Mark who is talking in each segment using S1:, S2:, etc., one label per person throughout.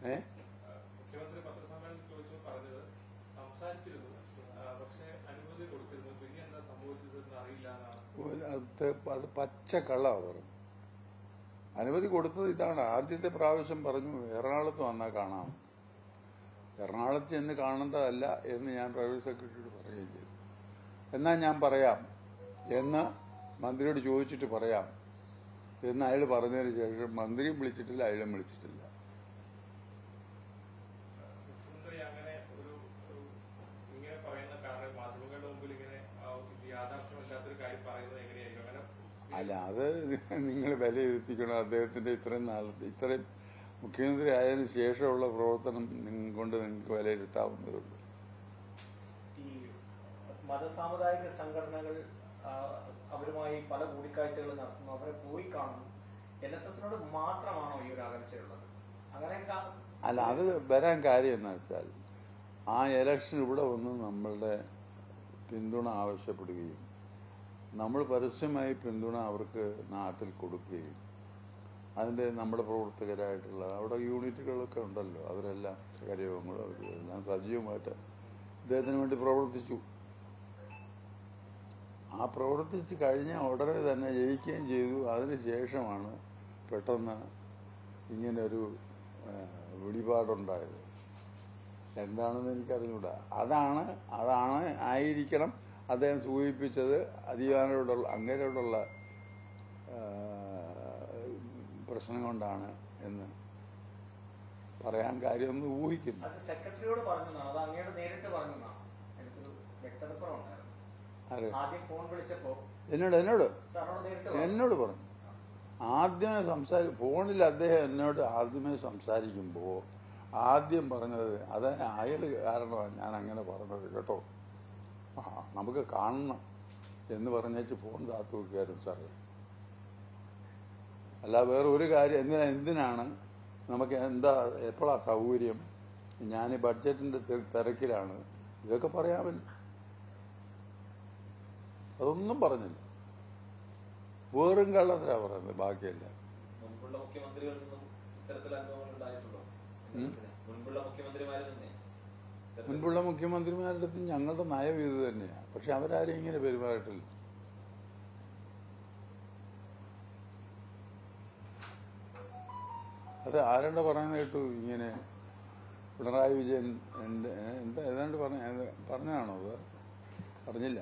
S1: മുഖ്യമന്ത്രി പത്രസമ്മേളനത്തിൽ ചോദിച്ചു പറഞ്ഞത് സംസാരിച്ചിരുന്നു, പക്ഷെ അനുമതി കൊടുത്തിരുന്നു, പിന്നെ എന്താ സംഭവിച്ചതെന്ന് അറിയില്ല എന്നാണ്.
S2: അത് പച്ചക്കള്ളമാണ് പറഞ്ഞു. അനുമതി കൊടുത്തത് ഇതാണ്. ആദ്യത്തെ പ്രാവശ്യം പറഞ്ഞു എറണാകുളത്ത് വന്നാൽ കാണാം. എറണാകുളത്ത് ചെന്ന് കാണേണ്ടതല്ല എന്ന് ഞാൻ പ്രൈവറ്റ് സെക്രട്ടറിയോട് പറയുകയും ചെയ്തു. എന്നാൽ ഞാൻ പറയാം എന്ന് മന്ത്രിയോട് ചോദിച്ചിട്ട് പറയാം എന്ന് അയാൾ പറഞ്ഞതിന് ശേഷം മന്ത്രിയും വിളിച്ചിട്ടില്ല, അയാളും വിളിച്ചിട്ടില്ല. അല്ല, അത് നിങ്ങൾ വിലയിരുത്തിക്കണം. അദ്ദേഹത്തിന്റെ ഇത്രയും മുഖ്യമന്ത്രി ആയതിനു ശേഷമുള്ള പ്രവർത്തനം കൊണ്ട് നിങ്ങൾക്ക് വിലയിരുത്താവുന്നതേ ഉള്ളൂ.
S3: ഈ മതസാമുദായിക സംഘടനകൾ അവരുമായി പല കൂടിക്കാഴ്ചകൾ നടത്തുന്നു, അവരെ പോയി കാണുന്നു. NSSനോട് മാത്രമാണോ ഈ ഒരു അകൽച്ചയുള്ളത്? അങ്ങനെ
S2: അല്ല, അത് വരാൻ കാര്യം എന്ന് വെച്ചാൽ ആ ഇലക്ഷൻ ഇവിടെ വന്ന് നമ്മളുടെ പിന്തുണ ആവശ്യപ്പെടുകയും നമ്മൾ പരസ്യമായി പിന്തുണ അവർക്ക് നാട്ടിൽ കൊടുക്കുകയും അതിൻ്റെ നമ്മുടെ പ്രവർത്തകരായിട്ടുള്ള അവിടെ യൂണിറ്റുകളൊക്കെ ഉണ്ടല്ലോ, അവരെല്ലാം കാര്യങ്ങളും അവരെല്ലാം സജീവമായിട്ട് അദ്ദേഹത്തിന് വേണ്ടി പ്രവർത്തിച്ചു. ആ പ്രവർത്തിച്ച് കഴിഞ്ഞ ഉടനെ തന്നെ ജയിക്കുകയും ചെയ്തു. അതിനുശേഷമാണ് പെട്ടെന്ന് ഇങ്ങനൊരു വെളിപാടുണ്ടായത്. എന്താണെന്ന് എനിക്കറിഞ്ഞൂടാ. അതാണ് ആയിരിക്കണം അദ്ദേഹം സൂചിപ്പിച്ചത്. അധികാരോടുള്ള അങ്ങേരോടുള്ള പ്രശ്നം കൊണ്ടാണ് എന്ന് പറയാൻ കാര്യമൊന്നും ഊഹിക്കുന്നു.
S3: സെക്രട്ടറിയോട് പറഞ്ഞു, അത് അങ്ങയോട് നേരിട്ട് പറഞ്ഞു.
S2: എന്നോട് പറഞ്ഞു. ആദ്യമേ ഫോണിൽ അദ്ദേഹം എന്നോട് ആദ്യമേ സംസാരിക്കുമ്പോൾ ആദ്യം പറഞ്ഞത് അത് അയാൾ കാരണമാണ് ഞാൻ അങ്ങനെ പറഞ്ഞത് കേട്ടോ, നമുക്ക് കാണണം എന്ന് പറഞ്ഞേച്ച് ഫോൺ താത്തു വെക്കുകയായിരുന്നു സാറേ. അല്ല വേറെ ഒരു കാര്യം എന്തിനാണ് നമുക്ക് എപ്പോഴാ സൗകര്യം? ഞാൻ ബഡ്ജറ്റിന്റെ തിരക്കിലാണ്, ഇതൊക്കെ പറയാമല്ലോ. അതൊന്നും പറഞ്ഞില്ല, വേറും കള്ളത്തിലാ പറയുന്നത്, ബാക്കിയല്ല.
S3: മുൻപുള്ള മുഖ്യമന്ത്രിമാരിൽ നിന്നും
S2: മുൻപുള്ള മുഖ്യമന്ത്രിമാരുടെ അടുത്ത് ഞങ്ങളുടെ നയം ഇത് തന്നെയാണ്. പക്ഷെ അവരാരും ഇങ്ങനെ പെരുമാറിയിട്ടില്ല. അത് ആരണ്ട പറയുന്നത് കേട്ടു, ഇങ്ങനെ പിണറായി വിജയൻ ഏതാണ്ട് പറഞ്ഞതാണോ? അത് പറഞ്ഞില്ല.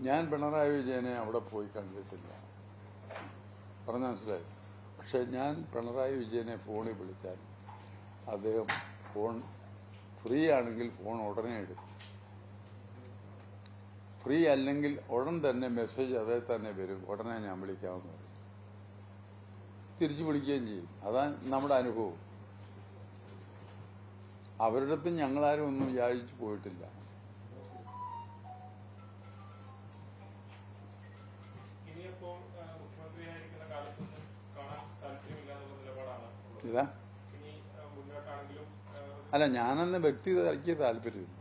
S2: ഞാൻ പിണറായി വിജയനെ അവിടെ പോയി കണ്ടിട്ടില്ല, പറഞ്ഞ മനസ്സിലായി. പക്ഷെ ഞാൻ പിണറായി വിജയനെ ഫോണിൽ വിളിച്ചാൽ അദ്ദേഹം ഫോൺ ഫ്രീ ആണെങ്കിൽ ഫോൺ ഉടനെ എടുക്കും, ഫ്രീ അല്ലെങ്കിൽ ഉടൻ തന്നെ മെസ്സേജ് അതേ തന്നെ വരും, ഉടനെ ഞാൻ വിളിക്കാമെന്ന് പറയും, തിരിച്ചു വിളിക്കുകയും ചെയ്യും. അതാണ് നമ്മുടെ അനുഭവം. അവരുടെ അടുത്ത് ഞങ്ങളാരും ഒന്നും യാചിച്ചു പോയിട്ടില്ല. ഇതാ അല്ല, ഞാനെന്ന വ്യക്തിക്ക് താല്പര്യമില്ല.